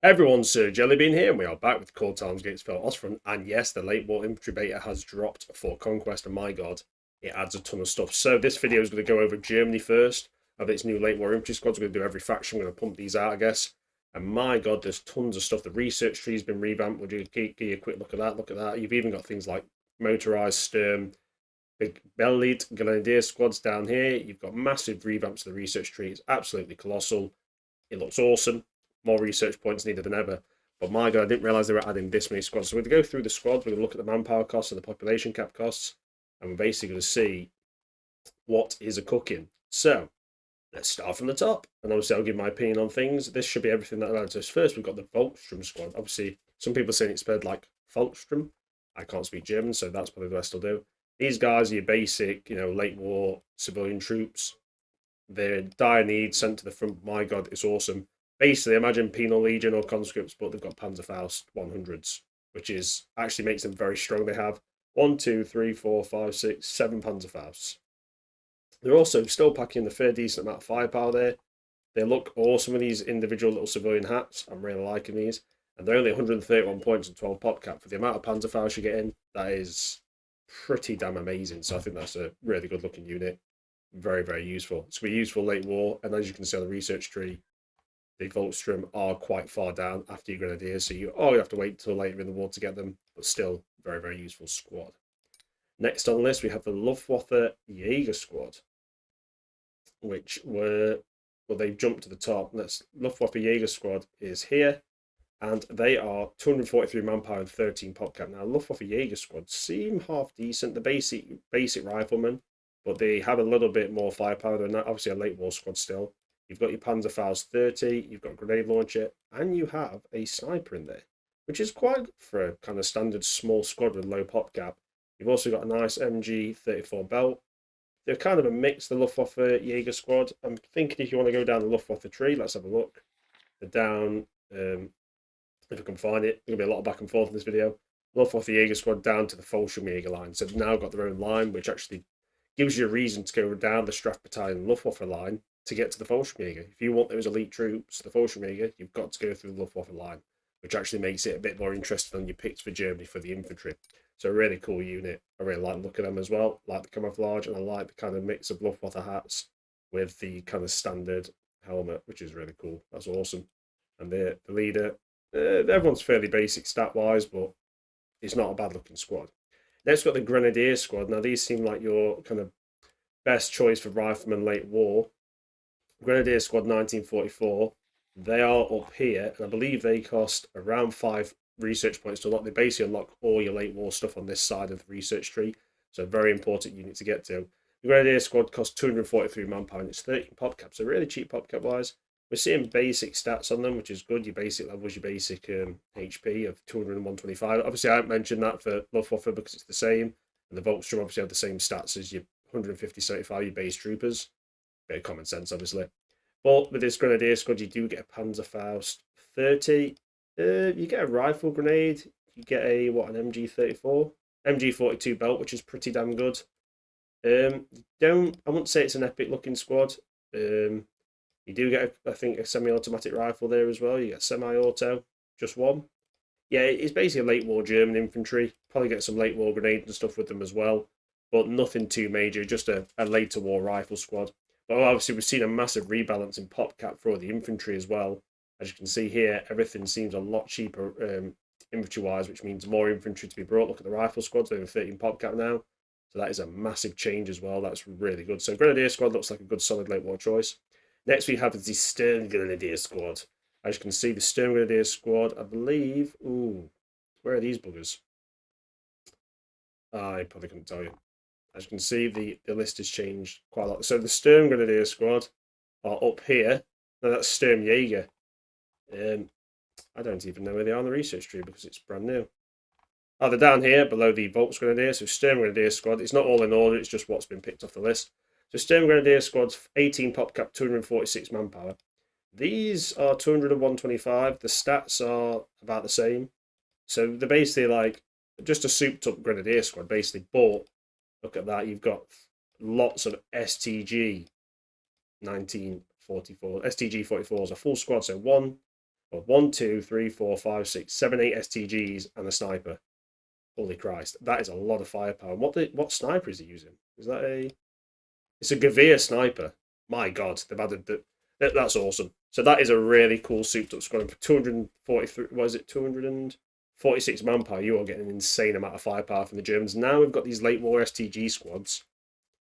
Everyone's Sir Jellybean here, and we are back with Cold Times Gatesville Ostfront. And yes, the late war infantry beta has dropped for Conquest, and my god, it adds a ton of stuff. So this video is going to go over Germany first, of its new late war infantry squads. We're going to do every faction. We're going to pump these out, I guess. And my god, there's tons of stuff. The research tree's been revamped. We'll give you a quick look at that. Look at that. You've even got things like motorized Sturm, big bellied Grenadier squads down here. You've got massive revamps of the research tree. It's absolutely colossal. It looks awesome. More research points needed than ever. But my god, I didn't realise they were adding this many squads. So we're going to go through the squads. We're going to look at the manpower costs and the population cap costs. And we're basically going to see what is a cooking. So let's start from the top. And obviously, I'll give my opinion on things. This should be everything that matters. First, we've got the Volkssturm squad. Obviously, some people are saying it's spelled like Volkssturm. I can't speak German, so that's probably the best I'll do. These guys are your basic, late war civilian troops. They're in dire need, sent to the front. My god, it's awesome. Basically, imagine Penal Legion or conscripts, but they've got Panzerfaust 100s, which is actually makes them very strong. They have 1, 2, 3, 4, 5, 6, 7 Panzerfausts. They're also still packing the fair decent amount of firepower there. They look awesome with these individual little civilian hats. I'm really liking these. And they're only 131 points and 12 pop cap. For the amount of Panzerfaust you get in, that is pretty damn amazing. So I think that's a really good looking unit. Very, very useful. It's going to be useful late war. And as you can see on the research tree, the Volkssturm are quite far down after your Grenadiers. So you have to wait until later in the war to get them. But still, very, very useful squad. Next on the list, we have the Luftwaffe Jaeger squad, which they've jumped to the top. This Luftwaffe Jaeger squad is here, and they are 243 manpower and 13 pop cap. Now, Luftwaffe Jaeger squad seem half decent. The basic riflemen, but they have a little bit more firepower than that. Obviously, a late war squad still. You've got your Panzerfaust 30, you've got a grenade launcher, and you have a sniper in there, which is quite good for a kind of standard small squad with low pop cap. You've also got a nice MG 34 belt. They're kind of a mix, the Luftwaffe Jaeger squad. I'm thinking if you want to go down the Luftwaffe tree, let's have a look. They're down, if I can find it, there's going to be a lot of back and forth in this video. Luftwaffe Jaeger squad down to the Fallschirmjäger line. So they've now got their own line, which actually gives you a reason to go down the Straf Battalion Luftwaffe line to get to the Fallschirmjäger. If you want those elite troops, the Fallschirmjäger, you've got to go through the Luftwaffe line, which actually makes it a bit more interesting than you picked for Germany for the infantry. So a really cool unit. I really like the look of them as well. Like the camouflage, and I like the kind of mix of Luftwaffe hats with the kind of standard helmet, which is really cool. That's awesome. And the leader, everyone's fairly basic stat wise, but it's not a bad looking squad. Next, we've got the Grenadier squad. Now, these seem like your kind of best choice for riflemen late war. Grenadier squad 1944. They are up here, and I believe they cost around 5 research points to unlock. They basically unlock all your late war stuff on this side of the research tree. So, a very important unit to get to. The Grenadier squad costs 243 manpower and it's 13 pop cap. So, really cheap pop cap wise. We're seeing basic stats on them, which is good. Your basic levels, your basic HP of 200 and 125. Obviously, I haven't mentioned that for Luftwaffe because it's the same. And the Volkssturm obviously have the same stats as your 150, 75, your base troopers. Bit of common sense, obviously. But with this Grenadier squad, you do get a Panzerfaust 30. You get a rifle grenade. You get an MG34, MG42 belt, which is pretty damn good. I wouldn't say it's an epic looking squad. You do get, I think, a semi-automatic rifle there as well. You get semi-auto, just one. Yeah, it's basically a late war German infantry. Probably get some late war grenades and stuff with them as well, but nothing too major. Just a later war rifle squad. But obviously, we've seen a massive rebalance in pop cap for the infantry as well. As you can see here, everything seems a lot cheaper infantry-wise, which means more infantry to be brought. Look at the rifle squads, they have 13 pop cap now. So that is a massive change as well. That's really good. So Grenadier squad looks like a good solid late war choice. Next we have the Sturm Grenadier squad. As you can see, the Sturm Grenadier squad, I believe... Ooh, where are these buggers? I probably couldn't tell you. As you can see, the list has changed quite a lot. So the Sturm Grenadier squad are up here. Now that's Sturm Jaeger. I don't even know where they are on the research tree because it's brand new. Oh, they're down here below the Volks Grenadier. So Sturm Grenadier squad. It's not all in order. It's just what's been picked off the list. So Sturm Grenadier squad's 18 pop cap, 246 manpower. These are 200 and 125. The stats are about the same. So they're basically like just a souped up Grenadier squad, basically. But look at that. You've got lots of STG 1944. STG 44 is a full squad. So 1, Well, 1, 2, 3, 4, 5, 6, 7, 8 STGs and a sniper. Holy Christ, that is a lot of firepower. What sniper is he using? Is that a? It's a Gavir sniper. My God, they've added that. That's awesome. So that is a really cool souped up squadron for 243. Was it 246 manpower? You are getting an insane amount of firepower from the Germans. Now we've got these late war STG squads.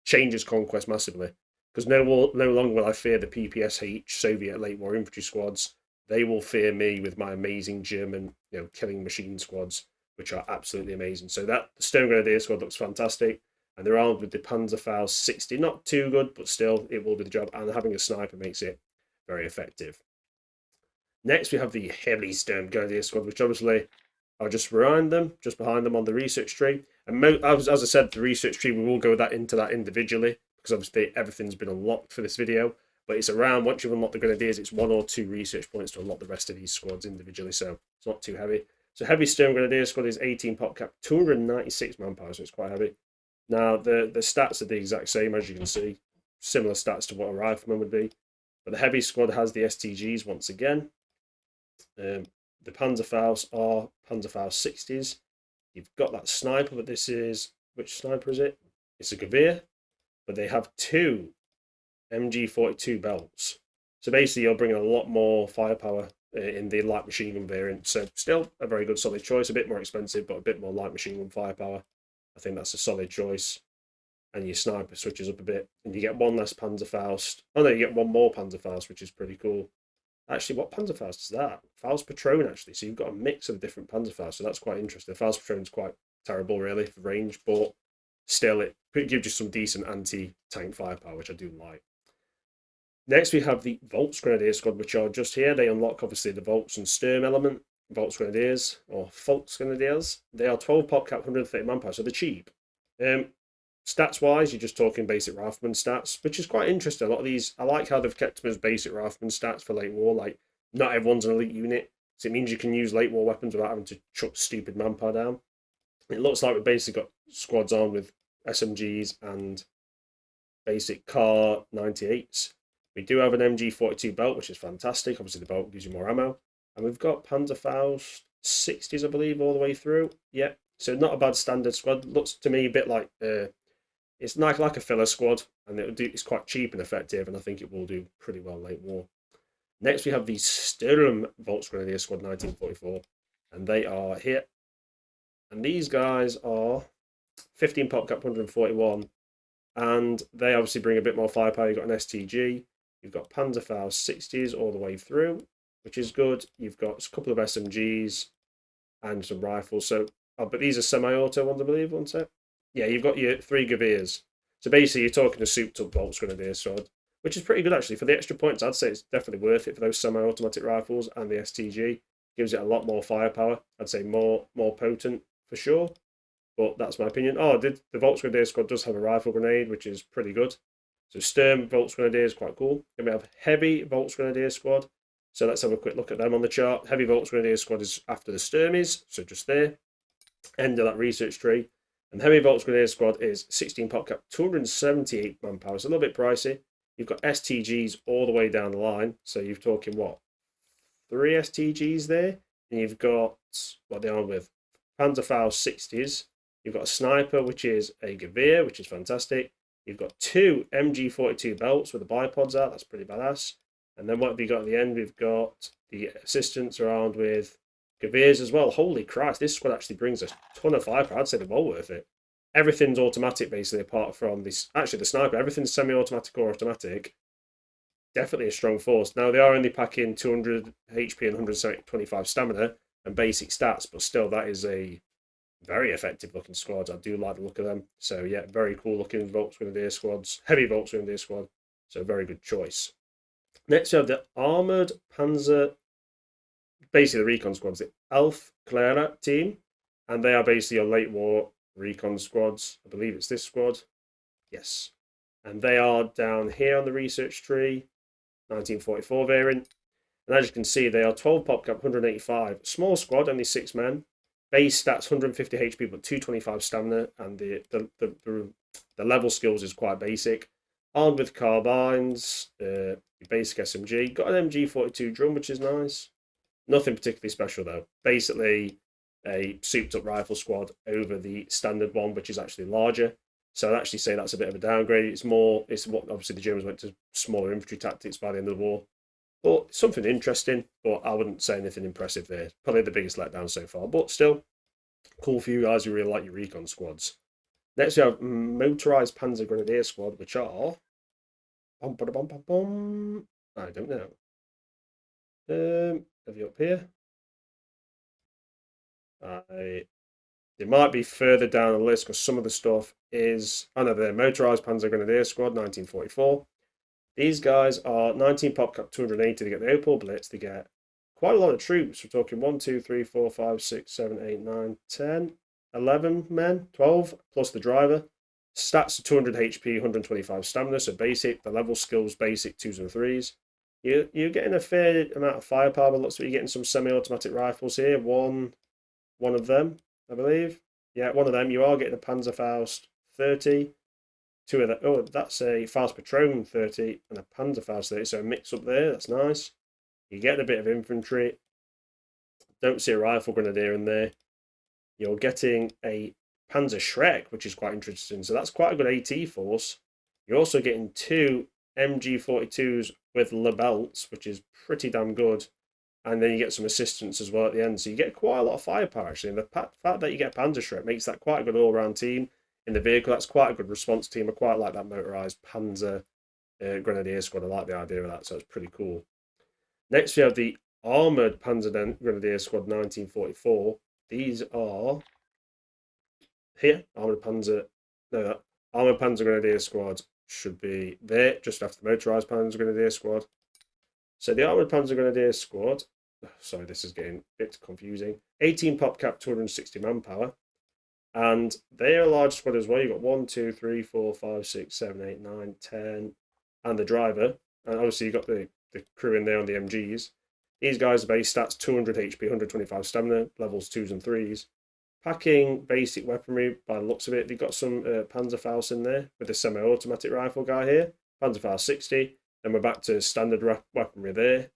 Changes conquest massively because no longer will I fear the PPSH Soviet late war infantry squads. They will fear me with my amazing German, killing machine squads, which are absolutely amazing. So that the Stone Grenadier squad looks fantastic, and they're armed with the Panzerfaust 60. Not too good, but still, it will do the job. And having a sniper makes it very effective. Next, we have the heavily Stone Grenadier squad, which obviously are just behind them on the research tree. And as I said, the research tree, we will go into that individually because obviously everything's been unlocked for this video. But it's around, once you've unlocked the Grenadiers, it's 1 or 2 research points to unlock the rest of these squads individually. So it's not too heavy. So heavy Stone Grenadier squad is 18 pop cap, 296 manpower, so it's quite heavy. Now, the stats are the exact same, as you can see. Similar stats to what a rifleman would be. But the heavy squad has the STGs once again. The Panzerfaust are Panzerfaust 60s. You've got that sniper, but this is... Which sniper is it? It's a Gavir. But they have 2 MG42 belts. So basically, you're bringing a lot more firepower in the light machine gun variant. So still a very good solid choice. A bit more expensive, but a bit more light machine gun firepower. I think that's a solid choice. And your sniper switches up a bit. And you get 1 less Panzerfaust. Oh no, you get 1 more Panzerfaust, which is pretty cool. Actually, what Panzerfaust is that? Faust Patron, actually. So you've got a mix of different Panzerfaust. So that's quite interesting. The Faust Patron's quite terrible, really, for range. But still, it gives you some decent anti-tank firepower, which I do like. Next, we have the Volks Grenadier squad, which are just here. They unlock, obviously, the Volks and Sturm element. Volks Grenadiers, or Volks Grenadiers. They are 12 pop cap, 130 manpower, so they're cheap. Stats-wise, you're just talking basic rifleman stats, which is quite interesting. A lot of these, I like how they've kept them as basic rifleman stats for late war. Like, not everyone's an elite unit, so it means you can use late war weapons without having to chuck stupid manpower down. It looks like we've basically got squads on with SMGs and basic Kar 98s. We do have an MG42 belt, which is fantastic. Obviously, the belt gives you more ammo. And we've got Panzerfaust 60s, I believe, all the way through. Yeah, so not a bad standard squad. Looks to me a bit like... it's like a filler squad, and it's quite cheap and effective, and I think it will do pretty well late war. Next, we have the Sturm Volks Grenadier Squad 1944, and they are here. And these guys are 15 pop cap, 141, and they obviously bring a bit more firepower. You've got an STG, you've got Panzerfaust 60s all the way through, which is good. You've got a couple of SMGs and some rifles. So, but these are semi-auto ones, I believe, aren't it? Yeah, you've got your 3 Gavirs. So basically, you're talking a souped-up Volks Grenadier sword, which is pretty good, actually. For the extra points, I'd say it's definitely worth it for those semi-automatic rifles and the STG. Gives it a lot more firepower. I'd say more potent, for sure. But that's my opinion. Oh, the Volks Grenadier squad does have a rifle grenade, which is pretty good. So Sturm Volks Grenadier is quite cool. Then we have Heavy Volks Grenadier squad. So let's have a quick look at them on the chart. Heavy Volks Grenadier squad is after the Sturmies, so just there. End of that research tree. And Heavy Volks Grenadier squad is 16 pop cap, 278 manpower. It's a little bit pricey. You've got STGs all the way down the line. So you're talking, what, 3 STGs there? And you've got, what they are with, Panzerfaust 60s. You've got a sniper, which is a Gavir, which is fantastic. You've got 2 MG42 belts with the bipods out. That's pretty badass. And then what have you got at the end? We've got the assistants are armed with Gavirs as well. Holy Christ, this squad actually brings a ton of firepower. I'd say they're well worth it. Everything's automatic, basically, apart from this. Actually, the sniper, everything's semi-automatic or automatic. Definitely a strong force. Now, they are only packing 200 HP and 125 stamina and basic stats, but still, that is a very effective looking squad. I do like the look of them. So, yeah, very cool looking Volks Grenadier squads. Heavy Volks Grenadier squad. So, very good choice. Next, we have the Armoured Panzer, basically the recon squads, the Elf Clara team, and they are basically your late war recon squads. I believe it's this squad. Yes. And they are down here on the research tree, 1944 variant. And as you can see, they are 12 pop cap, 185. Small squad, only 6 men. Base stats 150 HP, but 225 stamina, and the level skills is quite basic. Armed with carbines, your basic SMG. Got an MG42 drum, which is nice. Nothing particularly special though. Basically, a souped up rifle squad over the standard one, which is actually larger. So I'd actually say that's a bit of a downgrade. It's more, it's what obviously the Germans went to smaller infantry tactics by the end of the war. But something interesting, but I wouldn't say anything impressive there. Probably the biggest letdown so far, but still cool for you guys who really like your recon squads. Next, we have motorized Panzer Grenadier Squad, which are. I don't know. Have you up here? They might be further down the list because some of the stuff is. I know they're motorized Panzer Grenadier Squad, 1944. These guys are 19 pop cap, 280 to get the Opal Blitz. They get quite a lot of troops. We're talking 1, 2, 3, 4, 5, 6, 7, 8, 9, 10, 11 men, 12 plus the driver. Stats are 200 HP, 125 stamina, so basic. The level skills basic, 2s and 3s. You're getting a fair amount of firepower. But looks like you're getting some semi-automatic rifles here. One of them, I believe. Yeah, one of them. You are getting a Panzerfaust 30. Two of that. Oh, that's a Faust Patron 30 and a Panzerfaust 30. So a mix up there. That's nice. You're getting a bit of infantry. Don't see a rifle grenadier in there. You're getting a Panzer Shrek, which is quite interesting. So that's quite a good AT force. You're also getting two MG42s with Lebelts, which is pretty damn good. And then you get some assistance as well at the end. So you get quite a lot of firepower, actually. And the fact that you get Panzer Shrek makes that quite a good all-round team. In the vehicle, that's quite a good response team. I quite like that motorized Panzer Grenadier Squad. I like the idea of that, so it's pretty cool. Next, we have the Armoured Panzer Grenadier Squad 1944. These are here. Armoured Panzer Grenadier Squad should be there, just after the motorized Panzer Grenadier Squad. So the Armoured Panzer Grenadier Squad, sorry, this is getting a bit confusing. 18 pop cap, 260 manpower. And they are a large squad as well. You've got 1, 2, 3, 4, 5, 6, 7, 8, 9, 10, and the driver. And obviously you've got the crew in there on the MGs. These guys are base stats 200 HP, 125 stamina, levels 2s and 3s. Packing basic weaponry by the looks of it. They've got some Panzerfaust in there with a semi-automatic rifle guy here. Panzerfaust 60. Then we're back to standard weaponry there.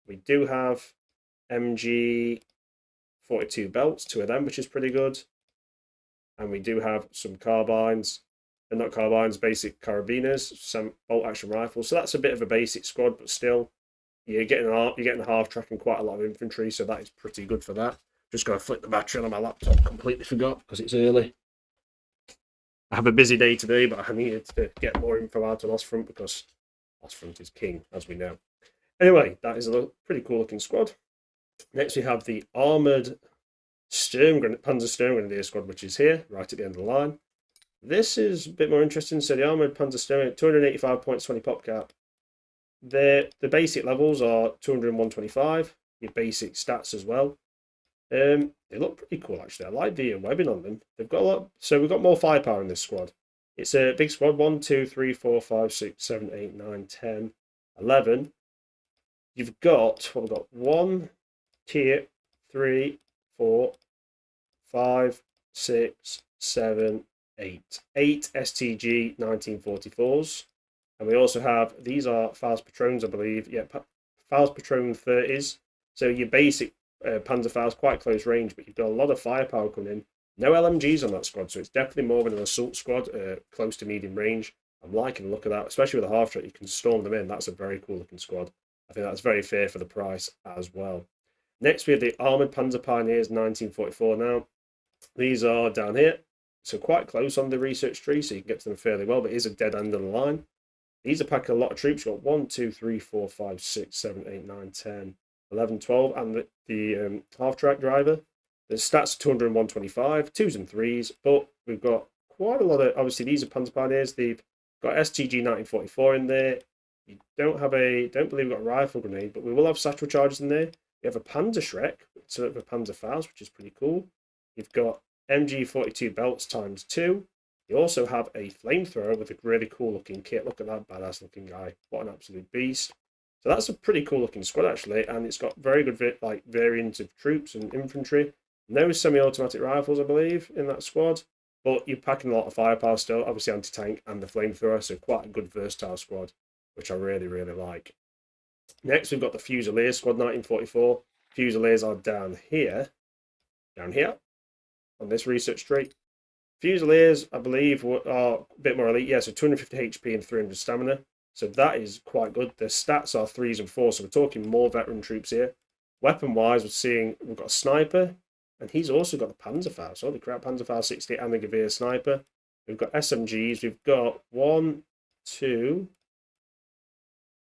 We do have MG 42 belts, 2 of them, which is pretty good. And we do have some carbines, and not carbines, basic carabiners, some bolt action rifles. So that's a bit of a basic squad, but still, you're getting a half track and quite a lot of infantry, so that is pretty good for that. Just got to flick the battery on my laptop. Completely forgot because it's early. I have a busy day today, but I needed to get more info out on Ostfront because Ostfront is king, as we know. Anyway, that is a pretty cool looking squad. Next, we have the armoured Panzer Sturm Grenadier Squad, which is here, right at the end of the line. This is a bit more interesting. So the armoured Panzer Sturm, 285 points, 20 pop cap. The basic levels are 200 and 125. Your basic stats as well. They look pretty cool, actually. I like the webbing on them. They've got a lot. So we've got more firepower in this squad. It's a big squad. 1, 2, 3, 4, 5, 6, 7, 8, 9, 10, 11. You've got, what we've got, 1, 2, 3, 4, 5, 6, 7, 8. 8 STG 1944s. And we also have, these are Faust Patrons, I believe. Yeah, Faust Patron 30s. So your basic Panzerfaust, quite close range, but you've got a lot of firepower coming in. No LMGs on that squad, so it's definitely more of an assault squad, close to medium range. I'm liking the look of that, especially with a half track. You can storm them in. That's a very cool looking squad. I think that's very fair for the price as well. Next, we have the Armoured Panzer Pioneers 1944 now. These are down here, so quite close on the research tree, so you can get to them fairly well, but it is a dead end of the line. These are packing a lot of troops. You've got 1, 2, 3, 4, 5, 6, 7, 8, 9, 10, 11, 12, and the half-track driver. The stats 200 and 125, 2s and 3s, but we've got quite a lot of, obviously these are Panzer Pioneers. They've got STG 1944 in there. You don't believe we've got a rifle grenade, but we will have satchel charges in there. We have a Panzer Shrek, sort of a Panzerfaust, which is pretty cool. You've got MG42 belts times 2. You also have a flamethrower with a really cool looking kit. Look at that badass looking guy. What an absolute beast. So that's a pretty cool looking squad actually, and it's got very good variants of troops and infantry. No semi-automatic rifles, I believe, in that squad, but you're packing a lot of firepower still, obviously anti-tank and the flamethrower, so quite a good versatile squad, which I really, really like. Next, we've got the Fusilier Squad 1944. Fusiliers are down here on this research tree. Fusiliers, I believe, are a bit more elite. Yeah, so 250 HP and 300 stamina. So that is quite good. Their stats are 3s and 4s, so we're talking more veteran troops here. Weapon-wise, we've got a sniper, and he's also got the Panzerfaust. Holy crap, Panzerfaust 60 and the Gewehr sniper. We've got SMGs. We've got two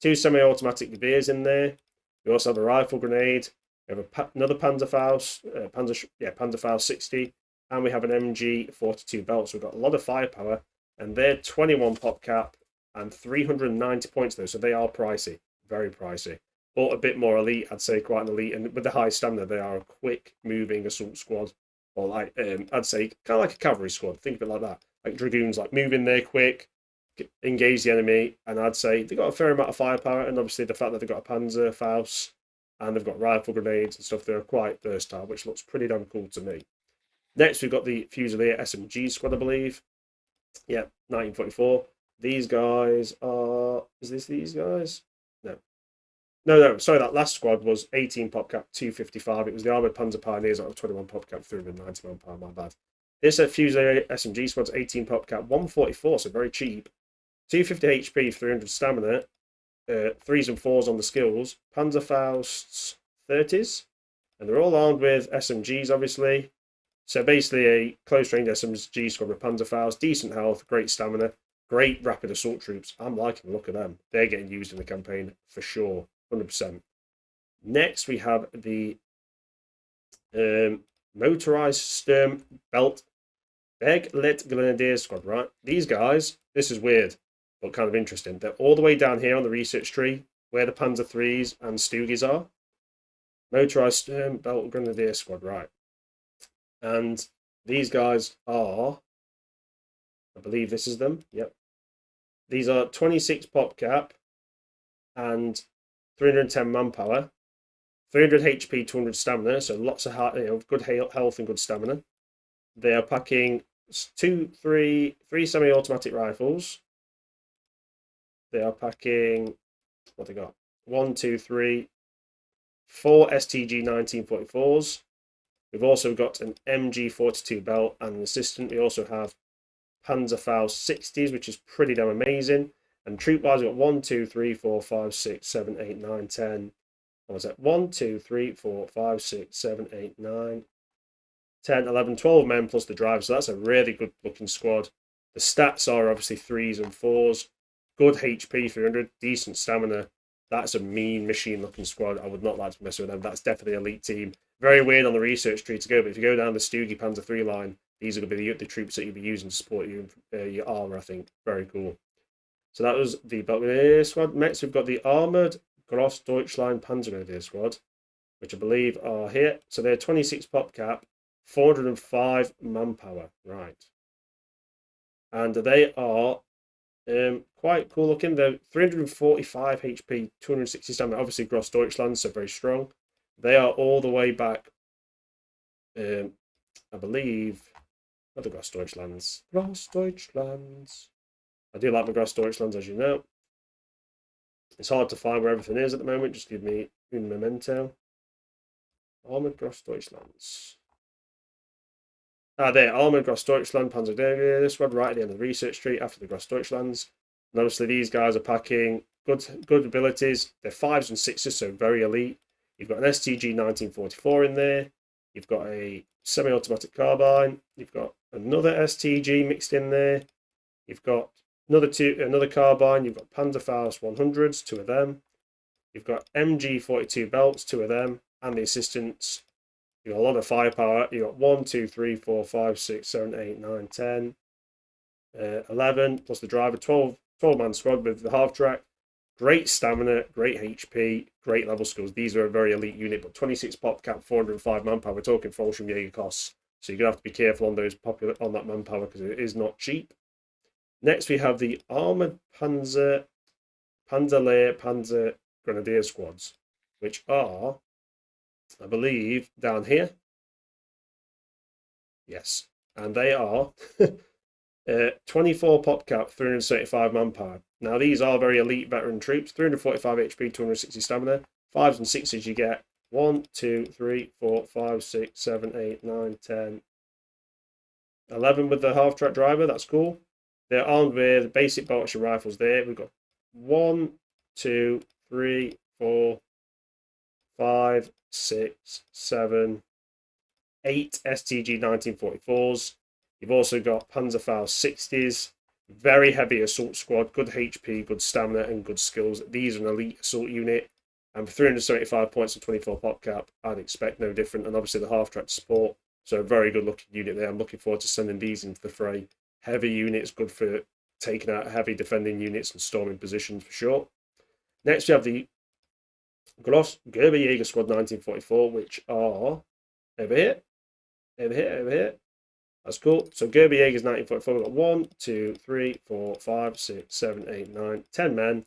semi-automatic Gewehrs in there. We also have a rifle grenade. We have another Panzerfaust, Panzerfaust 60, and we have an MG 42 belt. So we've got a lot of firepower, and they're 21 pop cap and 390 points though, so they are pricey, very pricey. But a bit more elite, I'd say, quite an elite, and with the high stamina, they are a quick-moving assault squad, or like I'd say, kind of like a cavalry squad. Think of it like that, like dragoons, like move in there quick, engage the enemy, and I'd say they've got a fair amount of firepower, and obviously the fact that they've got a Panzerfaust and they've got rifle grenades and stuff, they're quite versatile, which looks pretty damn cool to me. Next, we've got the Fusilier SMG squad, I believe. Yeah, 1944. These guys are... Is this these guys? No, sorry, that last squad was 18 pop cap, 255. It was the Armoured Panzer Pioneers out of 21 pop cap, 390 manpower, my bad. This Fusilier SMG squad's 18 pop cap, 144, so very cheap. 250 HP, 300 stamina, 3s and 4s on the skills. Panzerfausts, 30s. And they're all armed with SMGs, obviously. So basically a close-range SMG squad with Panzerfaust, decent health, great stamina, great rapid assault troops. I'm liking the look of them. They're getting used in the campaign for sure, 100%. Next, we have the motorized Sturm Belt Berglet Grenadier squad, right? These guys, this is weird, but kind of interesting. They're all the way down here on the research tree, where the Panzer 3s and Stugis are. Motorized Sturm Belt Grenadier squad, right? And these guys are, I believe this is them, yep. These are 26 pop cap and 310 manpower, 300 HP, 200 stamina, so lots of good health and good stamina. They are packing three semi-automatic rifles. They are packing, what they got? 4 STG 1944s. We've also got an MG 42 belt and an assistant. We also have Panzerfaust 60s, which is pretty damn amazing. And troop-wise, we've got 1, 2, 3, 4, 5, 6, 7, 8, 9, 10. What was that? 1, 2, 3, 4, 5, 6, 7, 8, 9, 10, 11, 12 men plus the driver. So that's a really good looking squad. The stats are obviously 3s and 4s. Good HP, 300, decent stamina. That's a mean machine looking squad. I would not like to mess with them. That's definitely an elite team. Very weird on the research tree to go, but if you go down the Stugi Panzer 3 line, these are going to be the troops that you'll be using to support your armour, I think. Very cool. So that was the Belgrenadier squad. Next, we've got the Armoured Grossdeutschland Panzergrenadier squad, which I believe are here. So they're 26 pop cap, 405 manpower. Right. And they are quite cool looking. They're 345 HP, 260 stamina. Obviously, Grossdeutschland, so very strong. They are all the way back, I believe, not the Grossdeutschlands. Grossdeutschlands. I do like my Grossdeutschlands, as you know. It's hard to find where everything is at the moment. Just give me un memento. Armoured Grossdeutschlands. There, Armoured Grossdeutschland, Panzergrenadier squad, right at the end of the research tree after the Grossdeutschlands. And obviously these guys are packing good abilities. They're 5s and 6s, so very elite. You've got an STG 1944 in there. You've got a semi-automatic carbine. You've got another STG mixed in there. You've got another carbine. You've got Panzerfaust 100s, 2 of them. You've got MG 42 belts, 2 of them, and the assistants. You've got a lot of firepower. You've got 1, 2, 3, 4, 5, 6, 7, 8, 9, 10, 11, plus the driver, 12-man squad with the half track. Great stamina, great HP, great level skills. These are a very elite unit, but 26 pop cap, 405 manpower. We're talking Fallschirmjäger costs, so you're gonna have to be careful on that manpower because it is not cheap. Next, we have the Armoured Panzer Grenadier squads, which are, I believe, down here. Yes, and they are 24 pop cap, 375 manpower. Now, these are very elite veteran troops, 345 HP, 260 stamina. 5s and 6s you get 1, 2, 3, 4, 5, 6, 7, 8, 9, 10, 11 with the half-track driver. That's cool. They're armed with basic bolt action rifles there. We've got 1, 2, 3, 4, 5, 6, 7, 8 STG 1944s. You've also got Panzerfaust 60s. Very heavy assault squad, good HP, good stamina, and good skills. These are an elite assault unit. And for 375 points and 24 pop cap, I'd expect no different. And obviously the half-track support. So a very good looking unit there. I'm looking forward to sending these into the fray. Heavy units, good for taking out heavy defending units and storming positions for sure. Next we have the Gross Gerber Jaeger Squad 1944, which are over here, over here, over here. That's cool. So Gerber Jaeger's 1944. We've got 1, 2, 3, 4, 5, 6, 7, 8, 9, 10 men.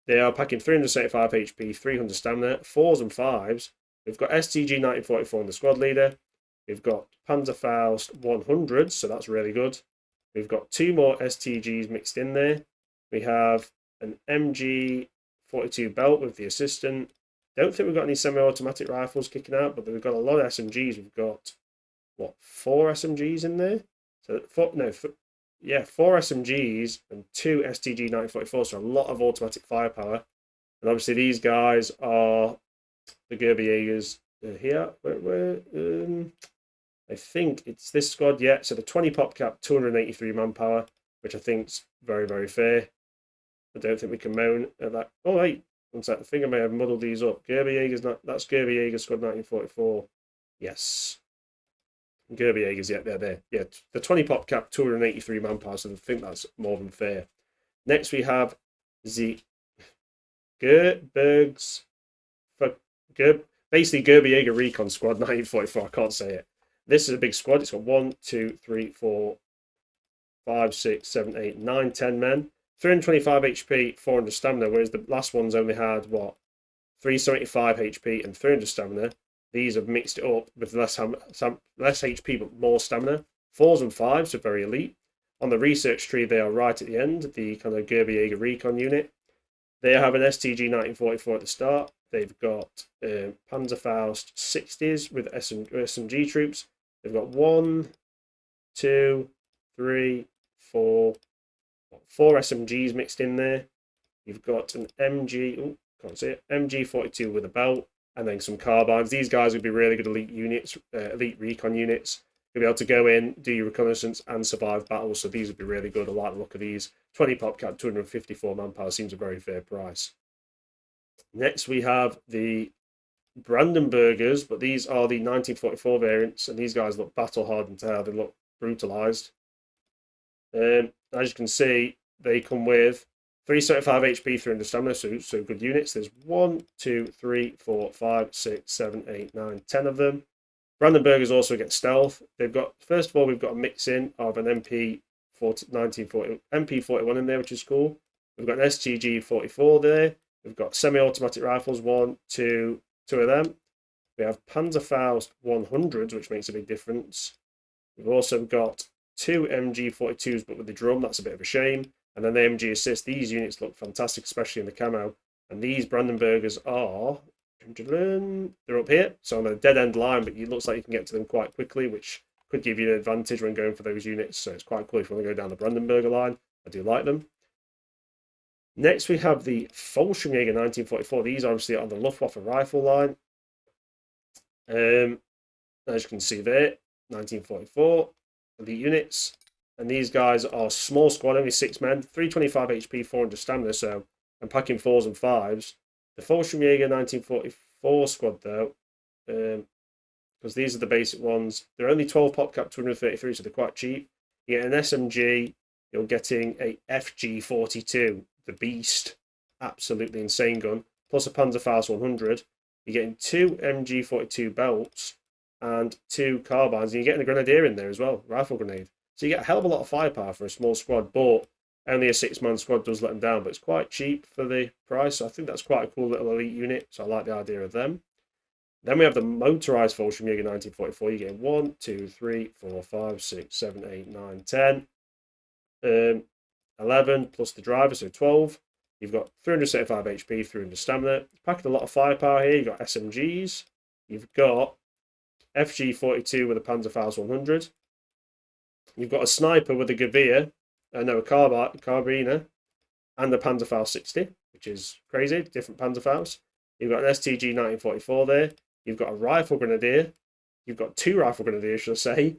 They are packing 375 HP, 300 stamina, 4s and 5s. We've got STG 1944 in the squad leader. We've got Panzerfaust 100s, so that's really good. We've got 2 more STGs mixed in there. We have an MG 42 belt with the assistant. Don't think we've got any semi-automatic rifles kicking out, but we've got a lot of SMGs. We've got, what, 4 SMGs in there? So, 4 SMGs and 2 STG 1944, so a lot of automatic firepower. And obviously these guys are the Gerber Jaegers here. I think it's this squad, yeah. So the 20 pop cap, 283 manpower, which I think's very, very fair. I don't think we can moan at that. Oh, wait. One sec. I think I may have muddled these up. Gerber Jaeger's not. That's Gerber Jaeger Squad 1944. Yes. Gerber Jaeger's, yeah, they're there. Yeah, the 20 pop cap, 283 manpower, so I think that's more than fair. Next, we have the Gerbergs. Basically, Gerber Jaeger Recon Squad 1944. I can't say it. This is a big squad. It's got 1, 2, 3, 4, 5, 6, 7, 8, 9, 10 men. 325 HP, 400 stamina, whereas the last ones only had, what, 375 HP and 300 stamina. These have mixed it up with less HP but more stamina. 4s and 5s are very elite. On the research tree, they are right at the end, the kind of Gerber Jaeger Recon unit. They have an STG 1944 at the start. They've got Panzerfaust 60s with SMG troops. They've got 1, 2, 3, 4 SMGs mixed in there. You've got an MG 42 with a belt, and then some carbines. These guys would be really good elite units, elite recon units. You'll be able to go in, do your reconnaissance, and survive battles. So these would be really good. I like the look of these. 20 pop cap, 254 manpower seems a very fair price. Next, we have the Brandenburgers, but these are the 1944 variants, and these guys look battle hardened to how they look brutalized. As you can see, they come with 375 HP, 300 stamina, so good units. There's 1, 2, 3, 4, 5, 6, 7, 8, 9, 10 of them. Brandenburgers also get stealth. They've got, first of all, we've got a mix in of an MP41 in there, which is cool. We've got an STG 44 there. We've got semi-automatic rifles, 1, 2 of them. We have Panzerfaust 100s, which makes a big difference. We've also got 2 MG42s, but with the drum, that's a bit of a shame. And then the MG assist. These units look fantastic, especially in the camo. And these Brandenburgers are, they're up here. So on a dead end line, but it looks like you can get to them quite quickly, which could give you an advantage when going for those units. So it's quite cool if you want to go down the Brandenburger line. I do like them. Next, we have the Fallschirmjäger 1944. These are obviously on the Luftwaffe rifle line. As you can see there, 1944, elite units. And these guys are small squad, only 6 men, 325 HP, 400 stamina, so I'm packing 4s and 5s. The Fallschirmjäger 1944 squad, though, because these are the basic ones, they're only 12 pop cap, 233, so they're quite cheap. You get an SMG, you're getting a FG42, the beast, absolutely insane gun, plus a Panzerfaust 100. You're getting 2 MG42 belts and 2 carbines, and you're getting a grenadier in there as well, rifle grenade. So you get a hell of a lot of firepower for a small squad, but only a 6-man squad does let them down, but it's quite cheap for the price. So I think that's quite a cool little elite unit, so I like the idea of them. Then we have the motorized Fallschirmjäger 1944. You're getting 1, 2, 3, 4, 5, 6, 7, 8, 9, 10. 11 plus the driver, so 12. You've got 375 HP, 300 stamina. Packing a lot of firepower here. You've got SMGs. You've got FG42 with a Panzerfaust 100. You've got a sniper with a Gewehr, a carbiner, and the Panzerfaust 60, which is crazy. Different Panzerfaust. You've got an STG 1944 there. You've got a rifle grenadier. You've got 2 rifle grenadiers, should I say.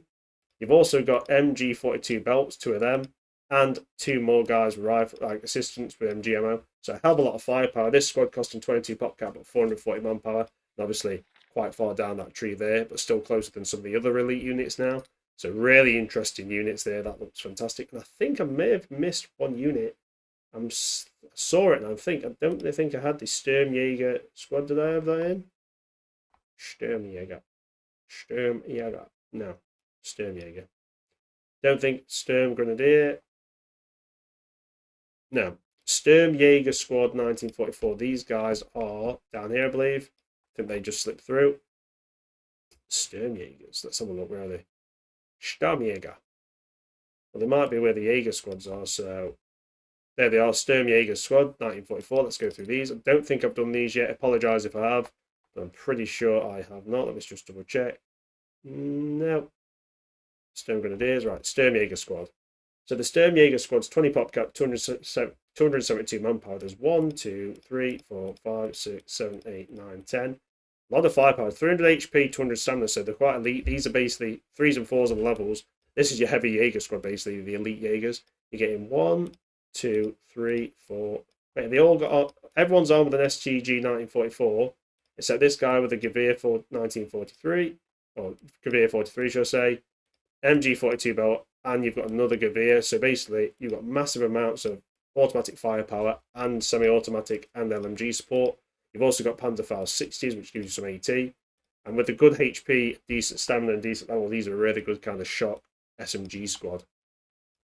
You've also got MG42 belts, 2 of them, and 2 more guys with rifle assistants with MG ammo. So a hell of a lot of firepower. This squad costing 22 pop cap, but 440 manpower. And obviously quite far down that tree there, but still closer than some of the other elite units now. So really interesting units there. That looks fantastic. And I think I may have missed one unit. I saw it and I don't think I had the Sturmjäger squad. Did I have that in? Sturmjäger. No. Sturmjäger. Don't think Sturm Grenadier. No. Sturmjäger Squad 1944. These guys are down here, I believe. I think they just slipped through. Sturmjägers. Let's have a look. Where are they? Sturmjäger. Well, they might be where the Jaeger squads are, so there they are. Sturmjäger Squad 1944. Let's go through these. I don't think I've done these yet. Apologise if I have, but I'm pretty sure I have not. Let me just double check. No. Sturm Grenadiers, right, Sturmjäger Squad. So the Sturmjäger Squad's 20 pop cap, 272 manpower. There's 1, 2, 3, 4, 5, 6, 7, 8, 9, 10. A lot of firepower, 300 HP, 200 stamina, so they're quite elite. These are basically 3s and 4s on levels. This is your heavy Jaeger squad, basically, the elite Jaegers. You're getting 1, 2, 3, 4. Wait, they all got, everyone's armed with an STG 1944, except this guy with a Gewehr for 1943, or Gewehr 43, should I say. MG42 belt, and you've got another Gewehr. So basically, you've got massive amounts of automatic firepower and semi-automatic and LMG support. You've also got Panzerfaust 60s, which gives you some AT. And with a good HP, decent stamina, and decent level, these are a really good kind of shock SMG squad.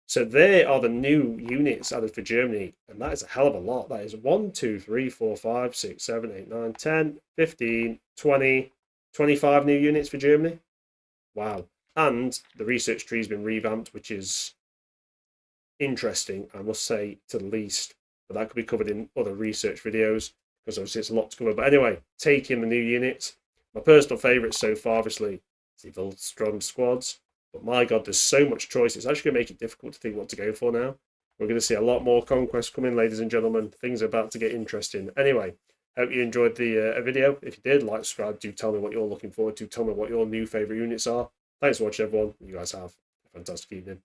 So they are the new units added for Germany, and that is a hell of a lot. That is 1, 2, 3, 4, 5, 6, 7, 8, 9, 10, 15, 20, 25 new units for Germany. Wow. And the research tree has been revamped, which is interesting, I must say, to the least. But that could be covered in other research videos, because obviously it's a lot to cover. But anyway, taking the new units. My personal favourite so far, obviously, is the Volstrom squads. But my God, there's so much choice. It's actually going to make it difficult to think what to go for now. We're going to see a lot more conquest coming, ladies and gentlemen. Things are about to get interesting. Anyway, hope you enjoyed the video. If you did, like, subscribe. Do tell me what you're looking forward to. Tell me what your new favourite units are. Thanks for watching, everyone. You guys have a fantastic evening.